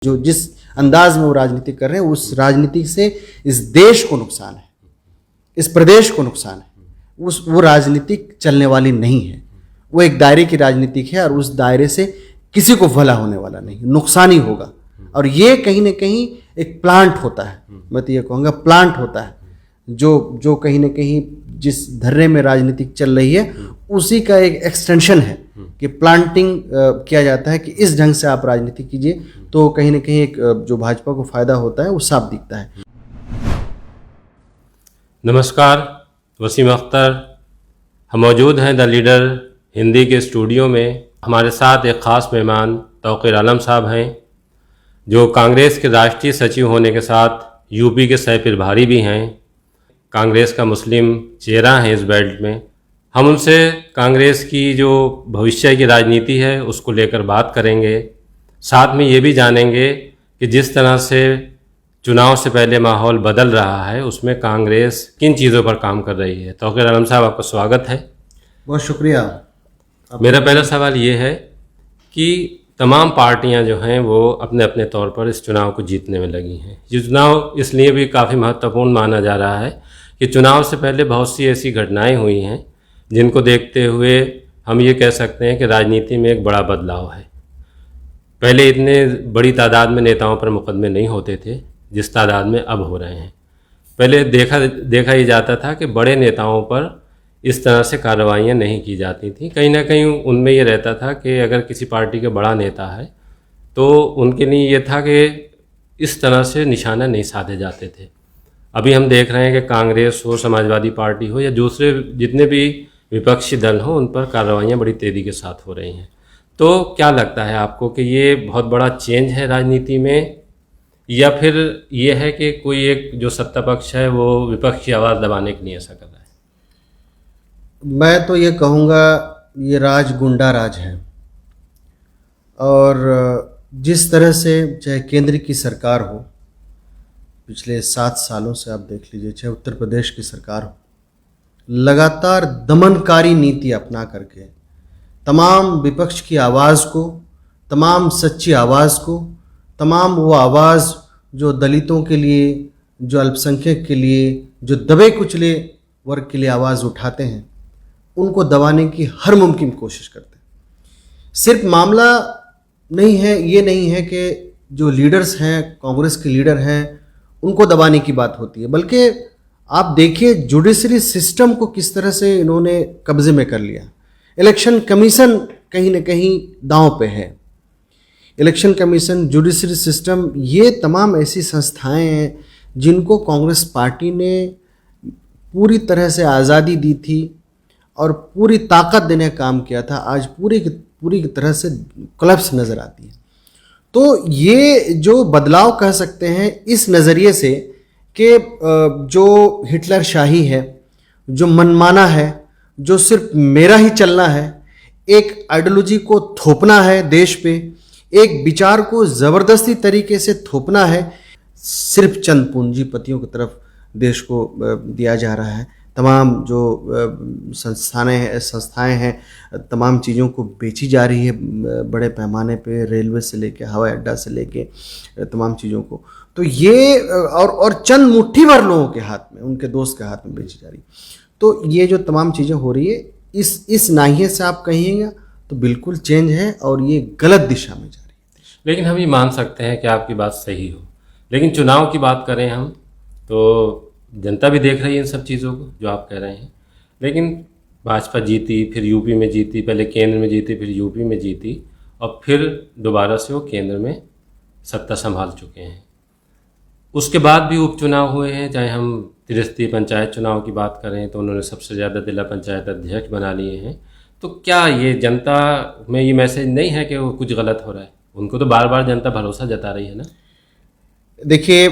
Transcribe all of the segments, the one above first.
जो जिस अंदाज में वो राजनीति कर रहे हैं उस राजनीति से इस देश को नुकसान है, इस प्रदेश को नुकसान है। वो राजनीति चलने वाली नहीं है, वो एक दायरे की राजनीति है और उस दायरे से किसी को भला होने वाला नहीं, नुकसान ही होगा। और ये कहीं ना कहीं एक प्लांट होता है, मैं तो ये कहूँगा प्लांट होता है, जो कहीं ना कहीं जिस धर्रे में राजनीति चल रही है उसी का एक एक्सटेंशन है कि प्लांटिंग किया जाता है कि इस ढंग से आप राजनीति कीजिए, तो कहीं ना कहीं एक जो भाजपा को फायदा होता है वो साफ दिखता है। नमस्कार, वसीम अख्तर। हम मौजूद हैं द लीडर हिंदी के स्टूडियो में। हमारे साथ एक ख़ास मेहमान तौक़ीर आलम साहब हैं, जो कांग्रेस के राष्ट्रीय सचिव होने के साथ यूपी के सह प्रभारी भी हैं, कांग्रेस का मुस्लिम चेहरा हैं इस बेल्ट में। हम उनसे कांग्रेस की जो भविष्य की राजनीति है उसको लेकर बात करेंगे। साथ में ये भी जानेंगे कि जिस तरह से चुनाव से पहले माहौल बदल रहा है उसमें कांग्रेस किन चीज़ों पर काम कर रही है। तौक़ीर आलम साहब, आपका स्वागत है। बहुत शुक्रिया। मेरा पहला सवाल ये है कि तमाम पार्टियां जो हैं वो अपने अपने तौर पर इस चुनाव को जीतने में लगी हैं। ये चुनाव इसलिए भी काफ़ी महत्वपूर्ण माना जा रहा है कि चुनाव से पहले बहुत सी ऐसी घटनाएं हुई हैं जिनको देखते हुए हम ये कह सकते हैं कि राजनीति में एक बड़ा बदलाव है। पहले इतने बड़ी तादाद में नेताओं पर मुकदमे नहीं होते थे जिस तादाद में अब हो रहे हैं। पहले देखा ही जाता था कि बड़े नेताओं पर इस तरह से कार्रवाइयाँ नहीं की जाती थी। कहीं ना कहीं उनमें ये रहता था कि अगर किसी पार्टी का बड़ा नेता है तो उनके लिए ये था कि इस तरह से निशाना नहीं साधे जाते थे। अभी हम देख रहे हैं कि कांग्रेस हो, समाजवादी पार्टी हो या दूसरे जितने भी विपक्षी दल हो, उन पर कार्रवाइयाँ बड़ी तेज़ी के साथ हो रही हैं। तो क्या लगता है आपको कि ये बहुत बड़ा चेंज है राजनीति में, या फिर ये है कि कोई एक जो सत्ता पक्ष है वो विपक्ष की आवाज़ दबाने के लिए ऐसा कर रहा है? मैं तो ये कहूँगा ये राज गुंडा राज है। और जिस तरह से चाहे केंद्र की सरकार हो, पिछले 7 सालों से आप देख लीजिए, चाहे उत्तर प्रदेश की सरकार हो, लगातार दमनकारी नीति अपना करके तमाम विपक्ष की आवाज़ को, तमाम सच्ची आवाज़ को, तमाम वो आवाज़ जो दलितों के लिए, जो अल्पसंख्यक के लिए, जो दबे कुचले वर्ग के लिए आवाज़ उठाते हैं, उनको दबाने की हर मुमकिन कोशिश करते हैं। सिर्फ मामला नहीं है, ये नहीं है कि जो लीडर्स हैं, कांग्रेस के लीडर हैं, उनको दबाने की बात होती है, बल्कि आप देखिए जुडिशरी सिस्टम को किस तरह से इन्होंने कब्जे में कर लिया। इलेक्शन कमीशन कहीं ना कहीं दांव पे है। इलेक्शन कमीशन, जुडिशरी सिस्टम, ये तमाम ऐसी संस्थाएं हैं जिनको कांग्रेस पार्टी ने पूरी तरह से आज़ादी दी थी और पूरी ताकत देने का काम किया था। आज पूरी तरह से कोलैप्स नज़र आती है। तो ये जो बदलाव कह सकते हैं इस नज़रिए से कि जो हिटलर शाही है, जो मनमाना है, जो सिर्फ मेरा ही चलना है, एक आइडियोलॉजी को थोपना है देश पे, एक विचार को ज़बरदस्ती तरीके से थोपना है, सिर्फ चंद पूंजीपतियों की तरफ देश को दिया जा रहा है। तमाम जो संस्थाएं हैं, तमाम चीज़ों को बेची जा रही है बड़े पैमाने पे, रेलवे से लेके हवाई अड्डा से लेके तमाम चीज़ों को। तो ये और चंद मुट्ठी भर लोगों के हाथ में, उनके दोस्त के हाथ में बेची जा रही। तो ये जो तमाम चीज़ें हो रही है, इस नाहिए से आप कहिएगा तो बिल्कुल चेंज है और ये गलत दिशा में जा रही है। लेकिन हम ये मान सकते हैं कि आपकी बात सही हो, लेकिन चुनाव की बात करें हम तो जनता भी देख रही है इन सब चीज़ों को जो आप कह रहे हैं। लेकिन भाजपा जीती, फिर यूपी में जीती, पहले केंद्र में जीती, फिर यूपी में जीती, और फिर दोबारा से वो केंद्र में सत्ता संभाल चुके हैं। उसके बाद भी उपचुनाव हुए हैं, चाहे हम त्रिस्तरीय पंचायत चुनाव की बात करें तो उन्होंने सबसे ज़्यादा जिला पंचायत अध्यक्ष बना लिए हैं। तो क्या ये जनता में ये मैसेज नहीं है कि वो कुछ गलत हो रहा है? उनको तो बार बार जनता भरोसा जता रही है ना। देखिए,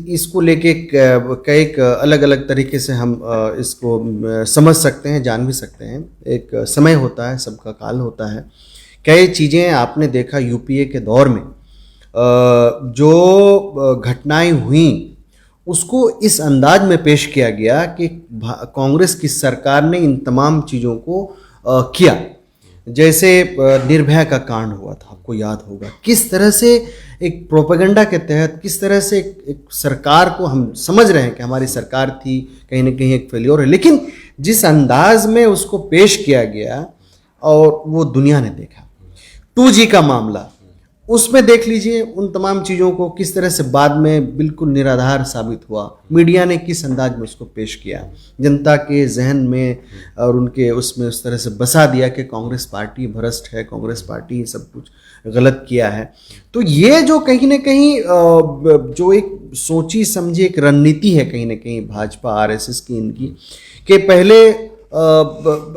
इसको लेके कई अलग अलग तरीके से हम इसको समझ सकते हैं, जान भी सकते हैं। एक समय होता है, सबका काल होता है। कई चीज़ें आपने देखा यूपीए के दौर में जो घटनाएं हुई उसको इस अंदाज में पेश किया गया कि कांग्रेस की सरकार ने इन तमाम चीज़ों को किया। जैसे निर्भया का कांड हुआ था, आपको याद होगा, किस तरह से एक प्रोपेगेंडा के तहत, किस तरह से एक सरकार को हम समझ रहे हैं कि हमारी सरकार थी, कहीं ना कहीं एक फेल्योर है, लेकिन जिस अंदाज में उसको पेश किया गया और वो दुनिया ने देखा। 2G का मामला, उसमें देख लीजिए उन तमाम चीज़ों को किस तरह से बाद में बिल्कुल निराधार साबित हुआ। मीडिया ने किस अंदाज में उसको पेश किया, जनता के जहन में और उनके उसमें उस तरह से बसा दिया कि कांग्रेस पार्टी भ्रष्ट है, कांग्रेस पार्टी सब कुछ गलत किया है। तो ये जो कहीं ना कहीं जो एक सोची समझी एक रणनीति है कहीं ना कहीं भाजपा RSS की, इनकी, कि पहले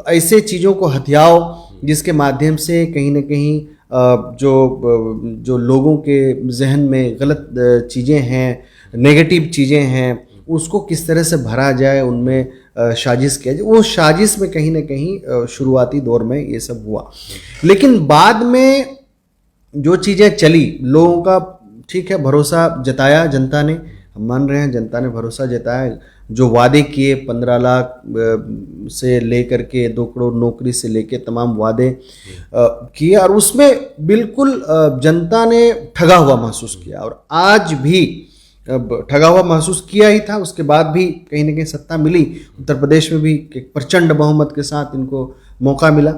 ऐसे चीज़ों को हथियाओ जिसके माध्यम से कहीं ना कहीं जो लोगों के जहन में गलत चीज़ें हैं, नेगेटिव चीज़ें हैं, उसको किस तरह से भरा जाए, उनमें साजिश किया जाए। वो साजिश में कहीं ना कहीं शुरुआती दौर में ये सब हुआ, लेकिन बाद में जो चीज़ें चली, लोगों का ठीक है भरोसा जताया जनता ने, हम मान रहे हैं जनता ने भरोसा जताया, जो वादे किए 15 लाख से लेकर के 2 करोड़ नौकरी से लेके तमाम वादे किए, और उसमें बिल्कुल जनता ने ठगा हुआ महसूस किया, और आज भी ठगा हुआ महसूस किया ही था। उसके बाद भी कहीं ना कहीं सत्ता मिली, उत्तर प्रदेश में भी एक प्रचंड बहुमत के साथ इनको मौका मिला।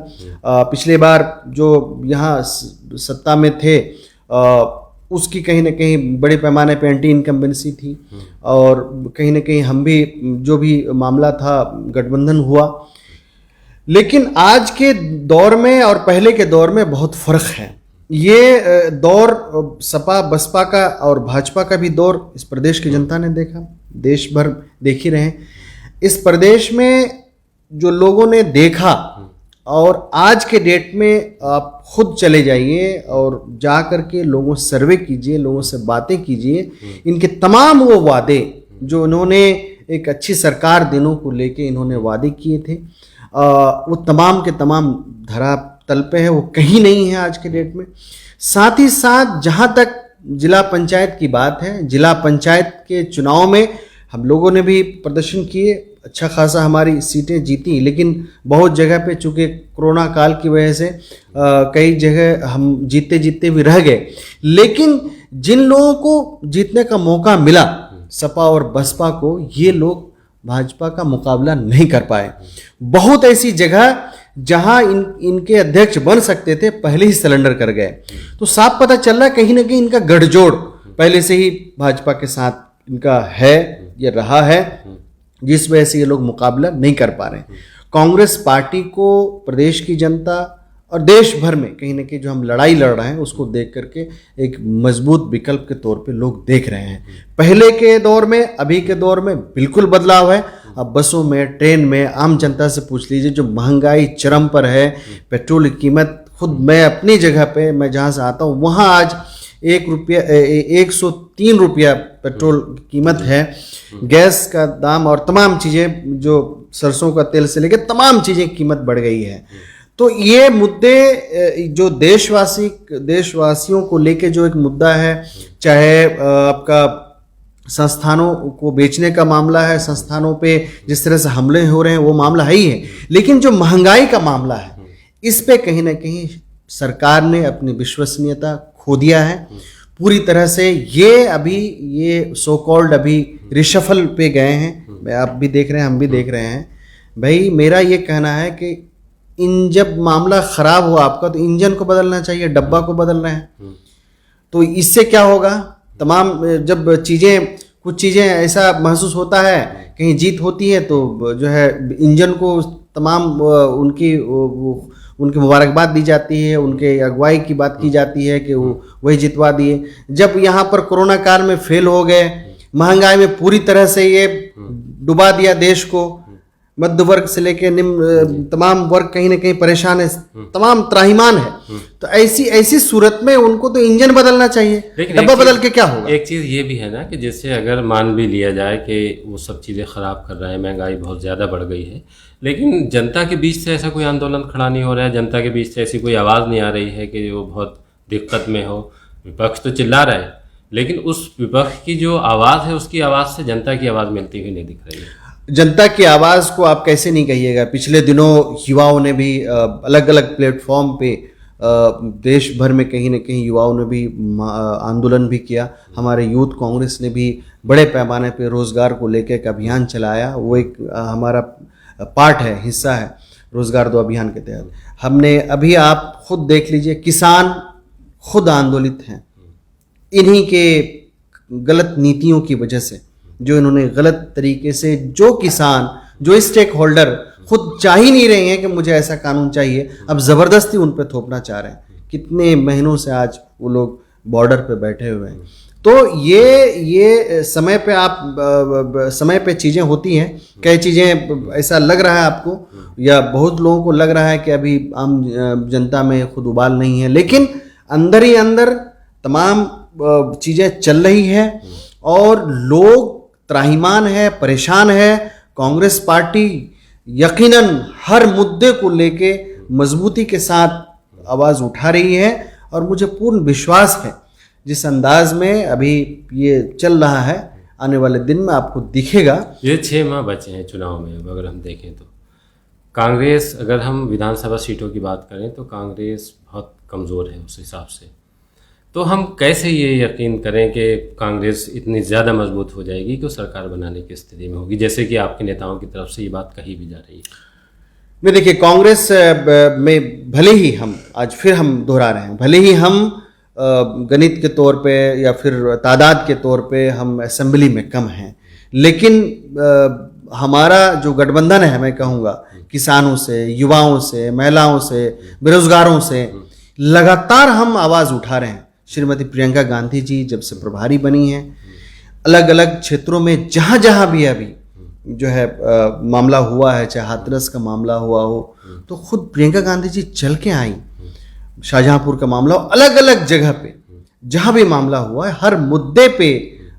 पिछले बार जो यहाँ सत्ता में थे उसकी कहीं ना कहीं बड़े पैमाने पे एंटी इनकम्बेंसी थी, और कहीं ना कहीं हम भी जो भी मामला था गठबंधन हुआ। लेकिन आज के दौर में और पहले के दौर में बहुत फर्क है। ये दौर सपा बसपा का और भाजपा का भी दौर इस प्रदेश की जनता ने देखा, देश भर देख ही रहे हैं। इस प्रदेश में जो लोगों ने देखा, और आज के डेट में आप खुद चले जाइए और जा कर के लोगों से सर्वे कीजिए, लोगों से बातें कीजिए, इनके तमाम वो वादे जो इन्होंने एक अच्छी सरकार देने को लेके इन्होंने वादे किए थे, वो तमाम के तमाम धरा तल पे है, वो कहीं नहीं है आज के डेट में। साथ ही साथ जहाँ तक जिला पंचायत की बात है, जिला पंचायत के चुनाव में हम लोगों ने भी प्रदर्शन किए, अच्छा खासा हमारी सीटें जीती, लेकिन बहुत जगह पे चूँकि कोरोना काल की वजह से कई जगह हम जीते जीते भी रह गए। लेकिन जिन लोगों को जीतने का मौका मिला, सपा और बसपा को, ये लोग भाजपा का मुकाबला नहीं कर पाए। बहुत ऐसी जगह जहां इनके अध्यक्ष बन सकते थे पहले ही सिलेंडर कर गए। तो साफ पता चल रहा है कहीं ना कहीं इनका गठजोड़ पहले से ही भाजपा के साथ इनका है, ये रहा है, जिस वजह से ये लोग मुकाबला नहीं कर पा रहे हैं। कांग्रेस पार्टी को प्रदेश की जनता और देश भर में कहीं ना कहीं जो हम लड़ाई लड़ रहे हैं उसको देख करके एक मजबूत विकल्प के तौर पे लोग देख रहे हैं। पहले के दौर में अभी के दौर में बिल्कुल बदलाव है। अब बसों में, ट्रेन में, आम जनता से पूछ लीजिए, जो महंगाई चरम पर है, पेट्रोल की कीमत, खुद मैं अपनी जगह पे, मैं जहाँ से आता हूँ वहाँ आज 103 रुपया पेट्रोल कीमत है, गैस का दाम और तमाम चीज़ें, जो सरसों का तेल से लेकर तमाम चीज़ें कीमत बढ़ गई है। तो ये मुद्दे जो देशवासियों को लेके जो एक मुद्दा है, चाहे आपका संस्थानों को बेचने का मामला है, संस्थानों पे जिस तरह से हमले हो रहे हैं वो मामला है ही है, लेकिन जो महंगाई का मामला है इस पे कहीं ना कहीं सरकार ने अपनी विश्वसनीयता खो दिया है पूरी तरह से। ये सो कॉल्ड अभी रिशफल पे गए हैं, आप भी देख रहे हैं, हम भी देख रहे हैं। भाई मेरा ये कहना है कि जब मामला खराब हुआ आपका तो इंजन को बदलना चाहिए, डब्बा को बदल रहे हैं। तो इससे क्या होगा, तमाम जब कुछ चीज़ें ऐसा महसूस होता है, कहीं जीत होती है तो जो है इंजन को तमाम उनकी मुबारकबाद दी जाती है, उनके अगुवाई की बात की जाती है कि वो वही जितवा दिए। जब यहाँ पर कोरोना काल में फेल हो गए, महंगाई में पूरी तरह से ये डुबा दिया देश को, मध्य वर्ग से लेके निम्न तमाम वर्ग कहीं ना कहीं परेशान है, तमाम त्राहिमाम है। तो ऐसी सूरत में उनको तो इंजन बदलना चाहिए, डब्बा बदल के क्या होगा। एक चीज़ ये भी है ना कि जैसे अगर मान भी लिया जाए कि वो सब चीज़ें ख़राब कर रहे हैं, महंगाई बहुत ज़्यादा बढ़ गई है, लेकिन जनता के बीच से ऐसा कोई आंदोलन खड़ा नहीं हो रहा है, जनता के बीच से ऐसी कोई आवाज़ नहीं आ रही है कि वो बहुत दिक्कत में हो। विपक्ष तो चिल्ला रहा है, लेकिन उस विपक्ष की जो आवाज़ है उसकी आवाज़ से जनता की आवाज़ मिलती हुई नहीं दिख रही है। जनता की आवाज़ को आप कैसे नहीं कहिएगा। पिछले दिनों युवाओं ने भी अलग अलग प्लेटफॉर्म पे देश भर में कहीं न कहीं युवाओं ने भी आंदोलन भी किया। हमारे यूथ कांग्रेस ने भी बड़े पैमाने पे रोज़गार को लेकर एक अभियान चलाया। वो एक हमारा पार्ट है, हिस्सा है रोज़गार दो अभियान के तहत। हमने अभी आप खुद देख लीजिए, किसान खुद आंदोलित हैं इन्हीं के गलत नीतियों की वजह से, जो इन्होंने गलत तरीके से, जो किसान, जो स्टेक होल्डर खुद चाह ही नहीं रहे हैं कि मुझे ऐसा कानून चाहिए, अब ज़बरदस्ती उन पर थोपना चाह रहे हैं। कितने महीनों से आज वो लोग बॉर्डर पे बैठे हुए हैं। तो ये समय पे समय पे चीज़ें होती हैं। कई चीज़ें ऐसा लग रहा है आपको, या बहुत लोगों को लग रहा है कि अभी आम जनता में खुद उबाल नहीं है, लेकिन अंदर ही अंदर तमाम चीज़ें चल रही है और लोग त्राहिमाम है, परेशान है। कांग्रेस पार्टी यकीनन हर मुद्दे को लेके मजबूती के साथ आवाज़ उठा रही है और मुझे पूर्ण विश्वास है जिस अंदाज में अभी ये चल रहा है, आने वाले दिन में आपको दिखेगा। ये 6 माह बचे हैं चुनाव में। अगर हम देखें तो कांग्रेस, अगर हम विधानसभा सीटों की बात करें तो कांग्रेस बहुत कमज़ोर है उस हिसाब से। तो हम कैसे ये यकीन करें कि कांग्रेस इतनी ज़्यादा मजबूत हो जाएगी कि वो सरकार बनाने की स्थिति में होगी, जैसे कि आपके नेताओं की तरफ से ये बात कही भी जा रही है? मैं देखिए, कांग्रेस में भले ही हम आज फिर हम दोहरा रहे हैं, भले ही हम गणित के तौर पे या फिर तादाद के तौर पे हम असेंबली में कम हैं, लेकिन हमारा जो गठबंधन है, मैं कहूँगा किसानों से, युवाओं से, महिलाओं से, बेरोजगारों से लगातार हम आवाज़ उठा रहे हैं। श्रीमती प्रियंका गांधी जी जब से प्रभारी बनी हैं, अलग अलग क्षेत्रों में जहाँ जहाँ भी अभी जो है मामला हुआ है, चाहे हाथरस का मामला हुआ हो, तो खुद प्रियंका गांधी जी चल के आई। शाहजहांपुर का मामला हो, अलग अलग जगह पे जहाँ भी मामला हुआ है, हर मुद्दे पे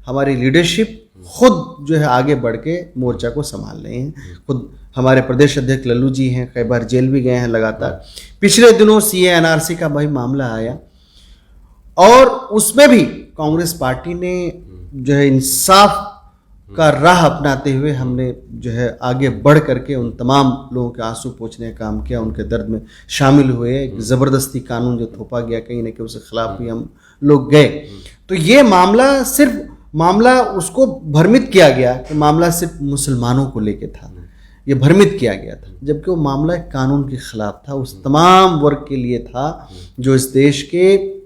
हमारी लीडरशिप खुद जो है आगे बढ़ के मोर्चा को संभाल रहे हैं। खुद हमारे प्रदेश अध्यक्ष लल्लू जी हैं, कई बार जेल भी गए हैं लगातार। पिछले दिनों CA NRC का भाई मामला आया और उसमें भी कांग्रेस पार्टी ने जो है इंसाफ का राह अपनाते हुए हमने जो है आगे बढ़ करके उन तमाम लोगों के आंसू पोंछने का काम किया, उनके दर्द में शामिल हुए। एक ज़बरदस्ती कानून जो थोपा गया कहीं ना कहीं उसके खिलाफ भी हम लोग गए। तो ये मामला उसको भ्रमित किया गया कि मामला सिर्फ मुसलमानों को लेके था, ये भ्रमित किया गया था, जबकि वो मामला एक कानून के खिलाफ था, उस तमाम वर्ग के लिए था जो इस देश के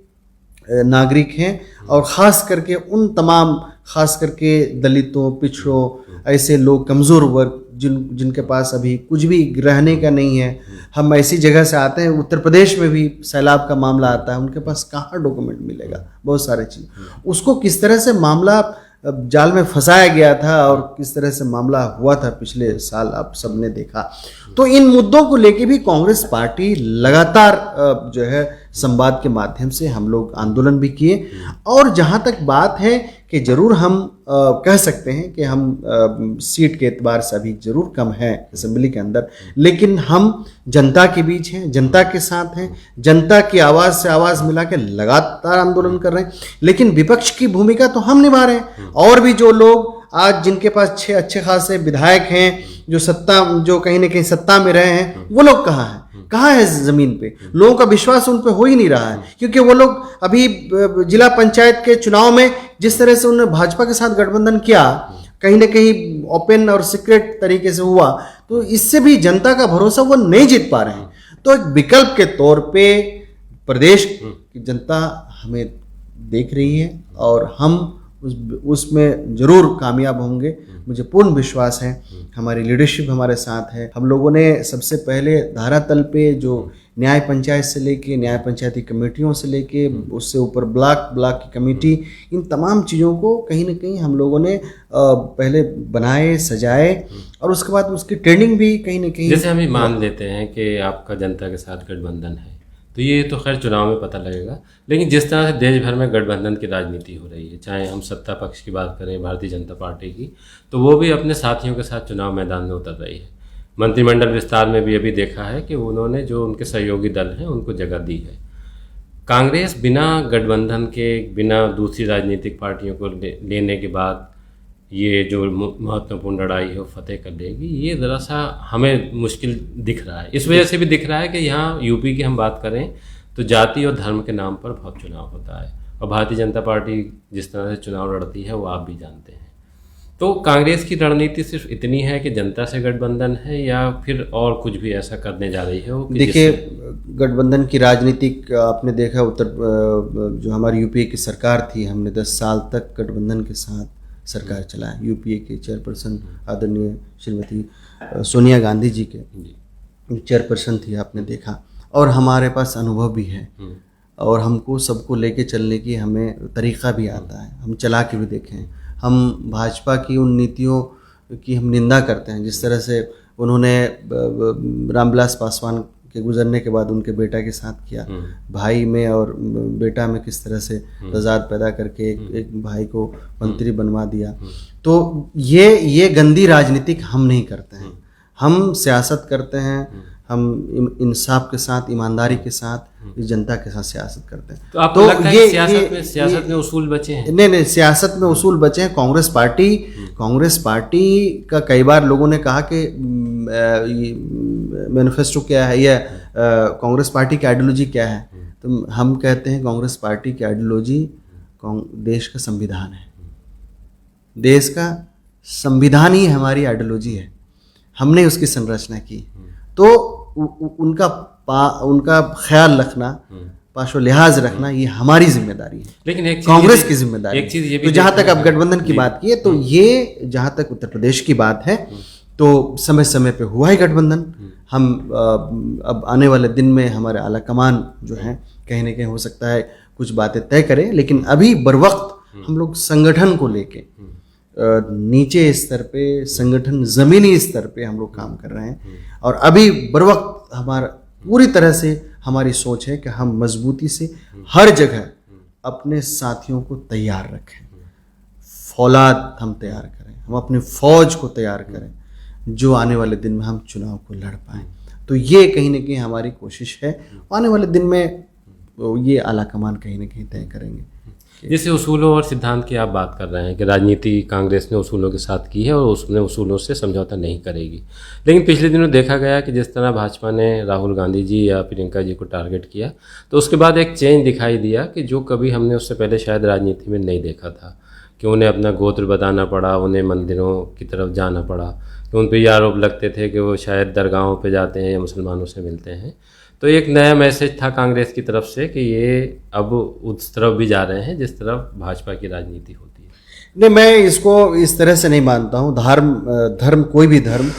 नागरिक हैं और ख़ास करके उन तमाम, ख़ास करके दलितों, पिछड़ों, ऐसे लोग, कमज़ोर वर्ग जिनके पास अभी कुछ भी रहने का नहीं है। हम ऐसी जगह से आते हैं, उत्तर प्रदेश में भी सैलाब का मामला आता है, उनके पास कहाँ डॉक्यूमेंट मिलेगा, बहुत सारे चीज़। उसको किस तरह से मामला जाल में फंसाया गया था और किस तरह से मामला हुआ था पिछले साल, आप सबने देखा। तो इन मुद्दों को लेके भी कांग्रेस पार्टी लगातार जो है संवाद के माध्यम से हम लोग आंदोलन भी किए। और जहाँ तक बात है कि ज़रूर हम कह सकते हैं कि हम सीट के एतबार से अभी ज़रूर कम है असेंबली के अंदर, लेकिन हम जनता के बीच हैं, जनता के साथ हैं, जनता की आवाज़ से आवाज़ मिला के लगातार आंदोलन कर रहे हैं। लेकिन विपक्ष की भूमिका तो हम निभा रहे हैं। और भी जो लोग आज जिनके पास 6 अच्छे खासे विधायक हैं, जो कहीं ना कहीं सत्ता में रहे हैं, वो लोग कहाँ हैं? कहाँ है ज़मीन पे? लोगों का विश्वास उन पे हो ही नहीं रहा है, क्योंकि वो लोग अभी जिला पंचायत के चुनाव में जिस तरह से उन्होंने भाजपा के साथ गठबंधन किया, कहीं ना कहीं ओपन और सीक्रेट तरीके से हुआ, तो इससे भी जनता का भरोसा वो नहीं जीत पा रहे हैं। तो एक विकल्प के तौर पे प्रदेश की जनता हमें देख रही है और हम उसमें ज़रूर कामयाब होंगे, मुझे पूर्ण विश्वास है। हमारी लीडरशिप हमारे साथ है। हम लोगों ने सबसे पहले धारातल पे जो न्याय पंचायत से लेके, न्याय पंचायती कमेटियों से लेके, उससे ऊपर ब्लॉक की कमेटी, इन तमाम चीज़ों को कहीं ना कहीं हम लोगों ने पहले बनाए, सजाए और उसके बाद उसकी ट्रेनिंग भी कहीं ना कहीं। जैसे हम ये मान लेते हैं कि आपका जनता के साथ गठबंधन है, तो ये तो खैर चुनाव में पता लगेगा, लेकिन जिस तरह से देश भर में गठबंधन की राजनीति हो रही है, चाहे हम सत्ता पक्ष की बात करें भारतीय जनता पार्टी की, तो वो भी अपने साथियों के साथ चुनाव मैदान में उतर रही है। मंत्रिमंडल विस्तार में भी अभी देखा है कि उन्होंने जो उनके सहयोगी दल हैं उनको जगह दी है। कांग्रेस बिना गठबंधन के, बिना दूसरी राजनीतिक पार्टियों को लेने के बाद ये जो महत्वपूर्ण लड़ाई है वो फतेह कर लेगी, ये ज़रा सा हमें मुश्किल दिख रहा है। इस वजह से भी दिख रहा है कि यहाँ यूपी की हम बात करें तो जाति और धर्म के नाम पर बहुत चुनाव होता है, और भारतीय जनता पार्टी जिस तरह से चुनाव लड़ती है वो आप भी जानते हैं। तो कांग्रेस की रणनीति सिर्फ इतनी है कि जनता से गठबंधन है, या फिर और कुछ भी ऐसा करने जा रही है वो? देखिए, गठबंधन की राजनीति आपने देखा, जो हमारी यूपीए की सरकार थी, हमने 10 साल तक गठबंधन के साथ सरकार चलाया। यूपीए के चेयरपर्सन आदरणीय श्रीमती सोनिया गांधी जी के चेयरपर्सन थी, आपने देखा, और हमारे पास अनुभव भी है और हमको सबको लेके चलने की हमें तरीक़ा भी आता है, हम चला के भी देखें। हम भाजपा की उन नीतियों की हम निंदा करते हैं, जिस तरह से उन्होंने रामविलास पासवान के गुजरने के बाद उनके बेटा के साथ किया, भाई में और बेटा में किस तरह से तजाद पैदा करके एक भाई को मंत्री बनवा दिया। तो ये गंदी राजनीतिक हम नहीं करते हैं, हम सियासत करते हैं, हम इंसाफ के साथ, ईमानदारी के साथ, जनता के साथ सियासत करते हैं। तो आपको लगता है सियासत में उसूल बचे हैं? नहीं, सियासत में उसूल बचे हैं। कांग्रेस पार्टी का कई बार लोगों ने कहा कि मैनिफेस्टो क्या है, या कांग्रेस पार्टी की आइडियोलॉजी क्या है, तो हम कहते हैं कांग्रेस पार्टी की आइडियोलॉजी देश का संविधान है। देश का संविधान ही हमारी आइडियोलॉजी है, हमने उसकी संरचना की। तो उनका ख्याल रखना, पाशो लिहाज रखना, ये हमारी जिम्मेदारी है, लेकिन एक कांग्रेस की जिम्मेदारी एक चीज ये भी तो जहां तक अब गठबंधन की बात की है, तो ये जहां तक उत्तर प्रदेश की बात है, तो समय समय पे हुआ है गठबंधन। हम अब आने वाले दिन में हमारे आला कमान जो है कहीं ना कहीं हो सकता है कुछ बातें तय करें, लेकिन अभी बरवक्त हम लोग संगठन को लेके नीचे स्तर पे, संगठन जमीनी स्तर पे हम लोग काम कर रहे हैं, और अभी बरवक्त हमारा पूरी तरह से हमारी सोच है कि हम मजबूती से हर जगह अपने साथियों को तैयार रखें, फौलाद हम तैयार करें, हम अपनी फौज को तैयार करें, जो आने वाले दिन में हम चुनाव को लड़ पाएं। तो ये कहीं ना कहीं हमारी कोशिश है, आने वाले दिन में ये आला कमान कहीं ना कहीं तय करेंगे। जैसे उसूलों और सिद्धांत की आप बात कर रहे हैं कि राजनीति कांग्रेस ने उसूलों के साथ की है और उसने उसूलों से समझौता नहीं करेगी, लेकिन पिछले दिनों देखा गया कि जिस तरह भाजपा ने राहुल गांधी जी या प्रियंका जी को टारगेट किया, तो उसके बाद एक चेंज दिखाई दिया कि जो कभी हमने उससे पहले शायद राजनीति में नहीं देखा था, कि उन्हें अपना गोत्र बताना पड़ा, उन्हें मंदिरों की तरफ जाना पड़ा, कि उन पर ये आरोप लगते थे कि वो शायद दरगाहों पर जाते हैं या मुसलमानों से मिलते हैं। तो एक नया मैसेज था कांग्रेस की तरफ से कि ये अब उस तरफ भी जा रहे हैं जिस तरफ भाजपा की राजनीति होती है। नहीं, मैं इसको इस तरह से नहीं मानता हूँ। धर्म कोई भी धर्म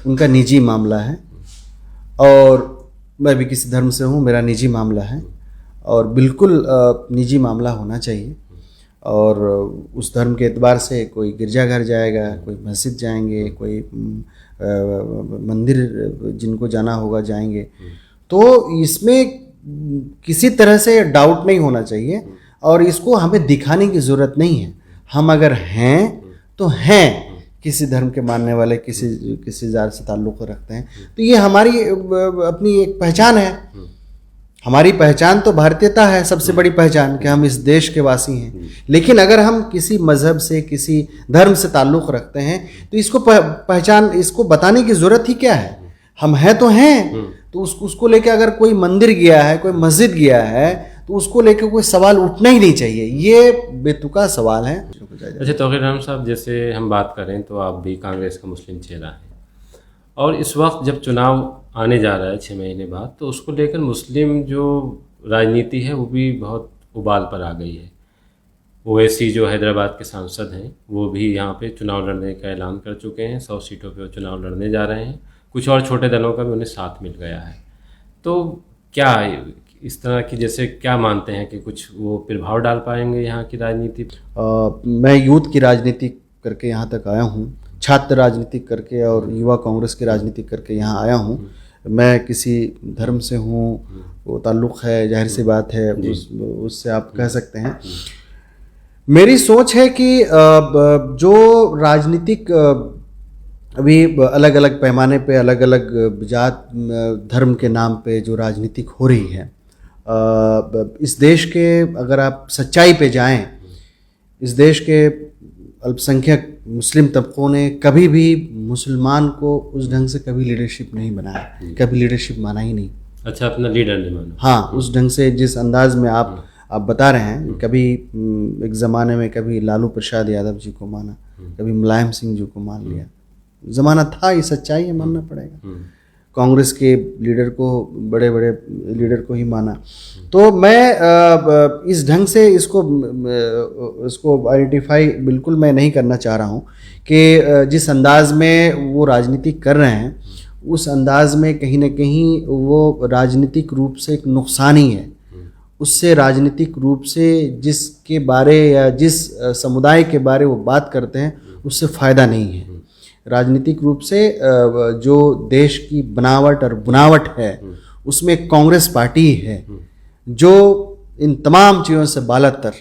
उनका निजी मामला है, और मैं भी किसी धर्म से हूँ, मेरा निजी मामला है, और बिल्कुल निजी मामला होना चाहिए। और उस धर्म के एतबार से कोई गिरजाघर जाएगा, कोई मस्जिद जाएंगे, कोई मंदिर जिनको जाना होगा जाएंगे, तो इसमें किसी तरह से डाउट नहीं होना चाहिए, और इसको हमें दिखाने की ज़रूरत नहीं है। हम अगर हैं तो हैं, किसी धर्म के मानने वाले, किसी जात से ताल्लुक़ रखते हैं, तो ये हमारी अपनी एक पहचान है। हमारी पहचान तो भारतीयता है, सबसे बड़ी पहचान, कि हम इस देश के वासी हैं। लेकिन अगर हम किसी मज़हब से, किसी धर्म से ताल्लुक़ रखते हैं, तो इसको इसको बताने की ज़रूरत ही क्या है? हम हैं तो हैं, तो उसको लेके अगर कोई मंदिर गया है, कोई मस्जिद गया है, तो उसको लेके कोई सवाल उठना ही नहीं चाहिए। ये बेतुका सवाल है। अच्छा तौक़ीर रहमान साहब, जैसे हम बात करें तो आप भी कांग्रेस का मुस्लिम चेहरा है, और इस वक्त जब चुनाव आने जा रहा है 6 महीने बाद, तो उसको लेकर मुस्लिम जो राजनीति है वो भी बहुत उबाल पर आ गई है। ओवैसी जो हैदराबाद के सांसद हैं, वो भी यहाँ पे चुनाव लड़ने का ऐलान कर चुके हैं, 100 सीटों पे वो चुनाव लड़ने जा रहे हैं। कुछ और छोटे दलों का भी उन्हें साथ मिल गया है। तो क्या इस तरह की, जैसे क्या मानते हैं कि कुछ वो प्रभाव डाल पाएंगे यहाँ की राजनीति? मैं यूथ की राजनीति करके यहाँ तक आया हूँ, छात्र राजनीति करके और युवा कांग्रेस की राजनीति करके यहाँ आया हूँ। मैं किसी धर्म से हूँ, वो ताल्लुक़ है, जाहिर सी बात है, उससे आप कह सकते हैं। मेरी सोच है कि जो राजनीतिक अभी अलग अलग पैमाने पे, अलग अलग जात धर्म के नाम पे जो राजनीतिक हो रही है, इस देश के, अगर आप सच्चाई पे जाएं, इस देश के अल्पसंख्यक मुस्लिम तबकों ने कभी भी मुसलमान को उस ढंग से कभी लीडरशिप नहीं बनाया, कभी लीडरशिप माना ही नहीं। अच्छा, अपना लीडर नहीं माना। हाँ, उस ढंग से जिस अंदाज में आप बता रहे हैं, कभी एक ज़माने में कभी लालू प्रसाद यादव जी को माना, कभी मुलायम सिंह जी को मान लिया। ज़माना था, ये सच्चाई है, मानना पड़ेगा। कांग्रेस के लीडर को, बड़े बड़े लीडर को ही माना। तो मैं इस ढंग से इसको आइडेंटिफाई बिल्कुल मैं नहीं करना चाह रहा हूँ कि जिस अंदाज में वो राजनीति कर रहे हैं उस अंदाज में कहीं ना कहीं वो राजनीतिक रूप से एक नुकसान ही है। उससे राजनीतिक रूप से जिसके बारे या जिस समुदाय के बारे वो बात करते हैं उससे फ़ायदा नहीं है। राजनीतिक रूप से जो देश की बनावट और बुनावट है उसमें कांग्रेस पार्टी है जो इन तमाम चीज़ों से बालातर,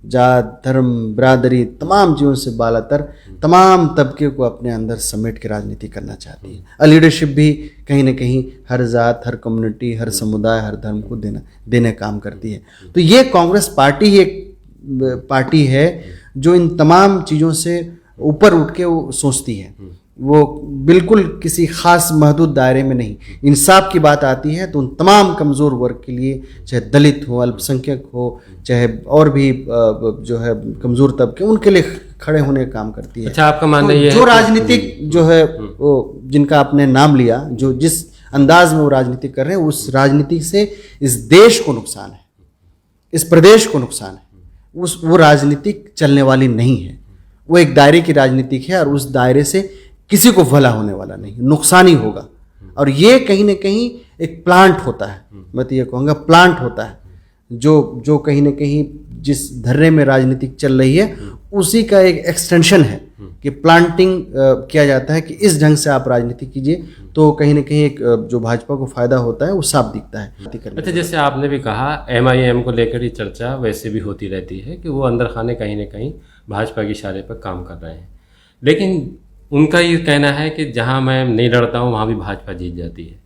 जात, धर्म, बिरादरी, तमाम चीज़ों से बालातर तमाम तबके को अपने अंदर समेट के राजनीति करना चाहती है। और लीडरशिप भी कहीं ना कहीं हर जात, हर कम्युनिटी, हर समुदाय, हर धर्म को देने काम करती है। तो ये कांग्रेस पार्टी ही एक पार्टी है जो इन तमाम चीज़ों से ऊपर उठ के वो सोचती है। वो बिल्कुल किसी खास महदूद दायरे में नहीं। इंसाफ की बात आती है तो उन तमाम कमज़ोर वर्ग के लिए, चाहे दलित हो, अल्पसंख्यक हो, चाहे और भी जो है कमज़ोर तबके, उनके लिए खड़े होने का काम करती है। अच्छा, आपका मानना ये है जो राजनीतिक जो है वो जिनका आपने नाम लिया, जो जिस अंदाज में वो राजनीति कर रहे हैं, उस राजनीति से इस देश को नुकसान है, इस प्रदेश को नुकसान है। वो राजनीतिक चलने वाली नहीं है। वो एक दायरे की राजनीतिक है और उस दायरे से किसी को भला होने वाला नहीं, नुकसान ही होगा। और ये कहीं ना कहीं एक प्लांट होता है, मैं तो ये कहूँगा प्लांट होता है, जो कहीं ना कहीं जिस धर्रे में राजनीतिक चल रही है उसी का एक एक्सटेंशन है कि प्लांटिंग किया जाता है कि इस ढंग से आप राजनीति कीजिए तो कहीं ना कहीं एक जो भाजपा को फायदा होता है वो साफ दिखता है। अच्छा, जैसे आपने भी कहा MIM को लेकर ही चर्चा वैसे भी होती रहती है कि वो अंदर खाने कहीं ना कहीं भाजपा के इशारे पर काम कर रहे हैं, लेकिन उनका ये कहना है कि जहां मैं नहीं लड़ता हूं वहां भी भाजपा जीत जाती है।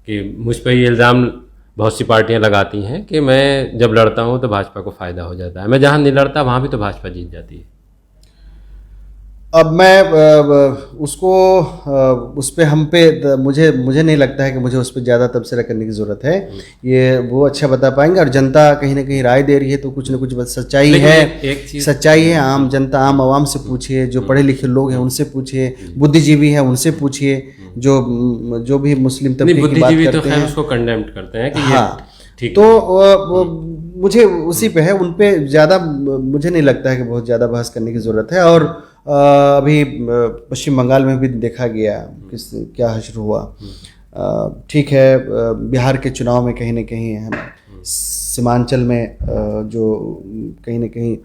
कि मुझ पर ये इल्ज़ाम बहुत सी पार्टियां लगाती हैं कि मैं जब लड़ता हूं तो भाजपा को फ़ायदा हो जाता है, मैं जहां नहीं लड़ता वहां भी तो भाजपा जीत जाती है। अब मैं उसको उस पे हम पे मुझे नहीं लगता है कि मुझे उस पर ज़्यादा तबसरा करने की ज़रूरत है। ये वो अच्छा बता पाएंगे और जनता कहीं ना कहीं राय दे रही है तो कुछ ना कुछ सच्चाई है, सच्चाई है। आम जनता, आम आवाम से पूछिए, जो पढ़े लिखे लोग हैं उनसे पूछिए, बुद्धिजीवी हैं उनसे पूछिए, जो भी मुस्लिम तबके की बात करते हैं उसको कंडेम्ड करते हैं कि हाँ, तो मुझे उसी पे है, उन पे ज़्यादा मुझे नहीं लगता है कि बहुत ज़्यादा बहस करने की ज़रूरत है। और अभी पश्चिम बंगाल में भी देखा गया क्या हश्र हुआ। ठीक है, बिहार के चुनाव में कहीं ना कहीं सीमांचल में जो कहीं ना कहीं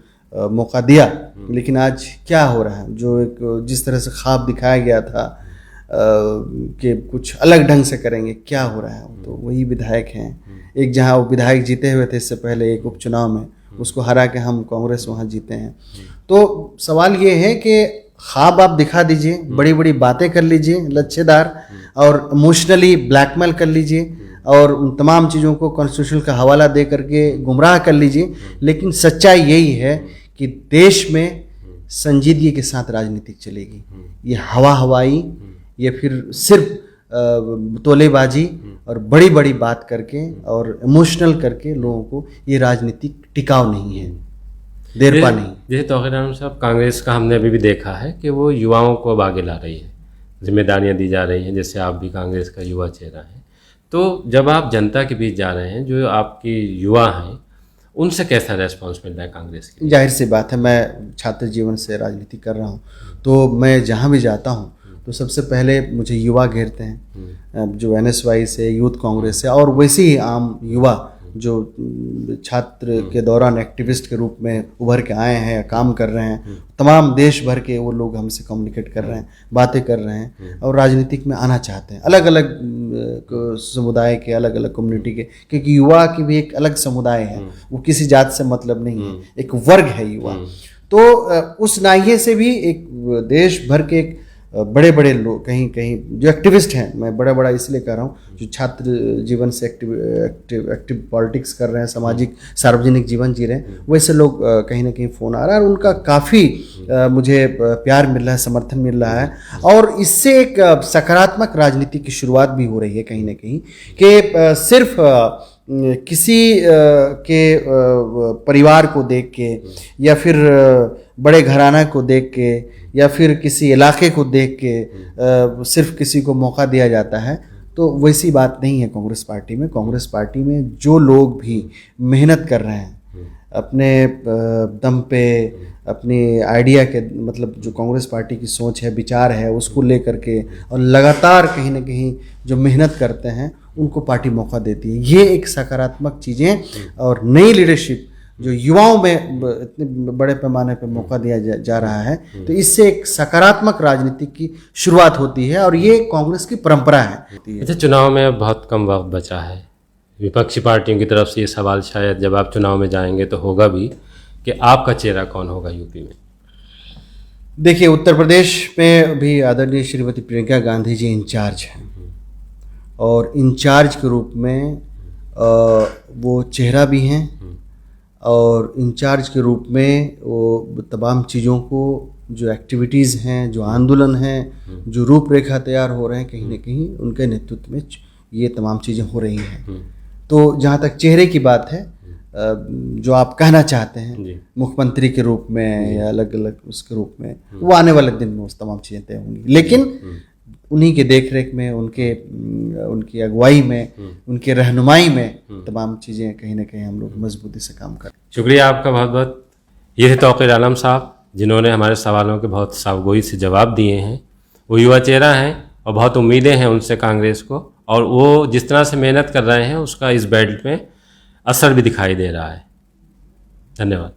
मौका दिया, लेकिन आज क्या हो रहा है, जो एक जिस तरह से ख्वाब दिखाया गया था कि कुछ अलग ढंग से करेंगे, क्या हो रहा है। तो वही विधायक हैं, एक जहां वो विधायक जीते हुए थे इससे पहले एक उपचुनाव में, उसको हरा के हम कांग्रेस वहां जीते हैं। तो सवाल ये है कि ख्वाब आप दिखा दीजिए, बड़ी बड़ी बातें कर लीजिए लच्छेदार, और इमोशनली ब्लैकमेल कर लीजिए और उन तमाम चीज़ों को कॉन्स्टिट्यूशन का हवाला दे करके गुमराह कर लीजिए, लेकिन सच्चाई यही है कि देश में संजीदगी के साथ राजनीति चलेगी। ये हवाई, ये फिर सिर्फ तोलेबाजी और बड़ी बड़ी बात करके और इमोशनल करके लोगों को ये राजनीतिक टिकाव नहीं है, देरपा नहीं। जैसे तौकीर आलम साहब, कांग्रेस का हमने अभी भी देखा है कि वो युवाओं को अब आगे ला रही है, जिम्मेदारियां दी जा रही हैं, जैसे आप भी कांग्रेस का युवा चेहरा हैं। तो जब आप जनता के बीच जा रहे हैं, जो आपकी युवा हैं, उनसे कैसा रेस्पॉन्स मिल रहा है कांग्रेस की? जाहिर सी बात है, मैं छात्र जीवन से राजनीति कर रहा हूँ, तो मैं जहाँ भी जाता हूँ तो सबसे पहले मुझे युवा घेरते हैं, जो NSY से, यूथ कांग्रेस से, और वैसे ही आम युवा जो छात्र के दौरान एक्टिविस्ट के रूप में उभर के आए हैं, काम कर रहे हैं। तमाम देश भर के वो लोग हमसे कम्युनिकेट कर रहे हैं, बातें कर रहे हैं और राजनीतिक में आना चाहते हैं, अलग अलग समुदाय के, अलग अलग कम्युनिटी के, क्योंकि युवा की भी एक अलग समुदाय है, वो किसी जात से मतलब नहीं है, एक वर्ग है युवा। तो उस नाहिए से भी एक देश भर के एक बड़े बड़े लोग, कहीं कहीं जो एक्टिविस्ट हैं, मैं बड़ा इसलिए कह रहा हूँ, जो छात्र जीवन से एक्टिव पॉलिटिक्स कर रहे हैं, सामाजिक सार्वजनिक जीवन जी रहे हैं, वैसे लोग कहीं ना कहीं फ़ोन आ रहा है और उनका काफ़ी मुझे प्यार मिल रहा है, समर्थन मिल रहा है, और इससे एक सकारात्मक राजनीति की शुरुआत भी हो रही है कहीं ना कहीं, कि सिर्फ किसी के परिवार को देख के या फिर बड़े घराना को देख के या फिर किसी इलाके को देख के सिर्फ किसी को मौका दिया जाता है, तो वैसी बात नहीं है कांग्रेस पार्टी में। कांग्रेस पार्टी में जो लोग भी मेहनत कर रहे हैं अपने दम पे, अपनी आइडिया के, मतलब जो कांग्रेस पार्टी की सोच है, विचार है, उसको लेकर के और लगातार कहीं ना कहीं जो मेहनत करते हैं उनको पार्टी मौका देती है। ये एक सकारात्मक चीज़ें, और नई लीडरशिप जो युवाओं में इतने बड़े पैमाने पे मौका दिया जा रहा है, तो इससे एक सकारात्मक राजनीति की शुरुआत होती है, और ये कांग्रेस की परंपरा है। अच्छा, चुनाव में अब बहुत कम वक्त बचा है। विपक्षी पार्टियों की तरफ से ये सवाल शायद जब आप चुनाव में जाएंगे तो होगा भी कि आपका चेहरा कौन होगा यूपी में। देखिए, उत्तर प्रदेश में भी आदरणीय श्रीमती प्रियंका गांधी जी इंचार्ज हैं, और इंचार्ज के रूप में वो चेहरा भी हैं, और इंचार्ज के रूप में वो तमाम चीज़ों को, जो एक्टिविटीज़ हैं, जो आंदोलन हैं, जो रूपरेखा तैयार हो रहे हैं, कहीं ना कहीं उनके नेतृत्व में ये तमाम चीज़ें हो रही हैं। तो जहाँ तक चेहरे की बात है, जो आप कहना चाहते हैं मुख्यमंत्री के रूप में या अलग अलग उसके रूप में, वो आने वाले दिन में उस तमाम चीज़ें तय होंगी, लेकिन उन्हीं के देखरेख में, उनकी अगुवाई में, उनके रहनुमाई में तमाम चीज़ें कहीं ना कहीं हम लोग मजबूती से काम करें। शुक्रिया आपका बहुत बहुत। ये थे तौकीर आलम साहब, जिन्होंने हमारे सवालों के बहुत साफगोई से जवाब दिए हैं। वो युवा चेहरा हैं और बहुत उम्मीदें हैं उनसे कांग्रेस को, और वो जिस तरह से मेहनत कर रहे हैं उसका इस बेल्ट में असर भी दिखाई दे रहा है। धन्यवाद।